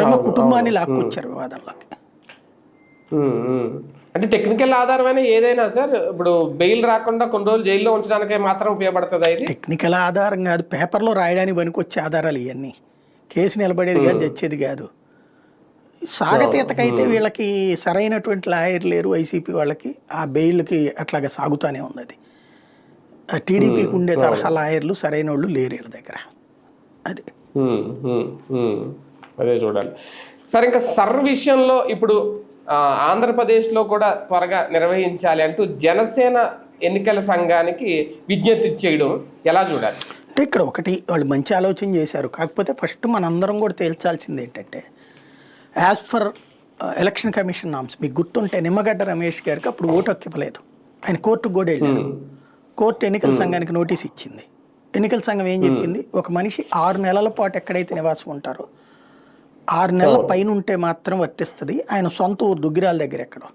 రమ కుటుంబాన్ని లాక్కొచ్చారు వివాదంలోకి. అంటే టెక్నికల్ ఆధారమైన ఏదైనా సార్ ఇప్పుడు బెయిల్ రాకుండా కొన్ని రోజులు జైల్లో ఉంచడానికి మాత్రం ఉపయోగపడుతుంది ఇది? టెక్నికల్ ఆధారం కాదు, పేపర్లో రాయడానికి పనికొచ్చే ఆధారాలు ఇవన్నీ. కేసు నిలబడేది కాదు, తెచ్చేది కాదు. సాగతీతకైతే వీళ్ళకి సరైనటువంటి లాయర్ లేరు వైసీపీ వాళ్ళకి, ఆ బెయిల్కి అట్లాగా సాగుతూనే ఉంది. అది టీడీపీకి ఉండే తరహా లాయర్లు సరైన వాళ్ళు లేరు వీళ్ళ దగ్గర. అది అదే చూడాలి సార్. ఇంకా సర్ విషయంలో ఇప్పుడు ఆంధ్రప్రదేశ్లో కూడా త్వరగా నిర్వహించాలి అంటూ జనసేన ఎన్నికల సంఘానికి విజ్ఞప్తి చేయడం ఎలా చూడాలి? అంటే ఇక్కడ ఒకటి వాళ్ళు మంచి ఆలోచన చేశారు. కాకపోతే ఫస్ట్ మనందరం కూడా తేల్చాల్సింది ఏంటంటే, as for election commission norms, మీకు గుర్తుంటే నిమ్మగడ్డ రమేష్ గారికి అప్పుడు ఓటు హక్కు ఇవ్వలేదు. ఆయన కోర్టుకు కూడా వెళ్ళారు. కోర్టు ఎన్నికల సంఘానికి నోటీస్ ఇచ్చింది. ఎన్నికల సంఘం ఏం చెప్పింది, ఒక మనిషి 6 నెలల పాటు ఎక్కడైతే నివాసం ఉంటారో 6 నెలల పైన ఉంటే మాత్రం వర్తిస్తుంది. ఆయన సొంత ఊరు దుగ్గిరాల దగ్గర ఎక్కడో.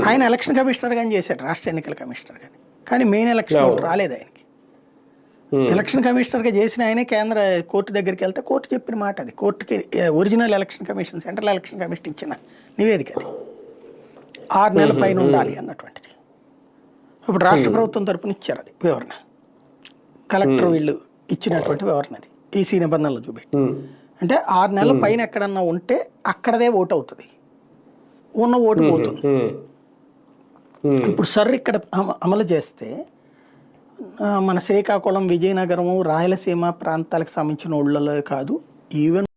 ఆయన ఎలక్షన్ కమిషనర్ గాని చేశాడు, రాష్ట్ర ఎన్నికల కమిషనర్ గాని. కానీ మెయిన్ ఎలక్షన్ ఓటు రాలేదు ఆయనకి. ఎలక్షన్ కమిషనర్గా చేసిన ఆయనే కేంద్ర కోర్టు దగ్గరికి వెళ్తే కోర్టు చెప్పిన మాట అది. కోర్టుకి original election commission, central election commission ఇచ్చిన నివేదిక అది. 6 నెలల పైన ఉండాలి అన్నటువంటిది. ఇప్పుడు రాష్ట్ర ప్రభుత్వం తరపున ఇచ్చారు అది వివరణ. కలెక్టర్ వీళ్ళు ఇచ్చినటువంటి వివరణ అది ఈసీ నిబంధనలు చూపెట్టి. అంటే 6 నెలల పైన ఎక్కడన్నా ఉంటే అక్కడదే ఓటు అవుతుంది, ఉన్న ఓటు పోతుంది. ఇప్పుడు సర్ ఇక్కడ అమలు చేస్తే మన శ్రీకాకుళం, విజయనగరం, రాయలసీమ ప్రాంతాలకు సంబంధించిన ఊళ్ళలో కాదు, ఈవెన్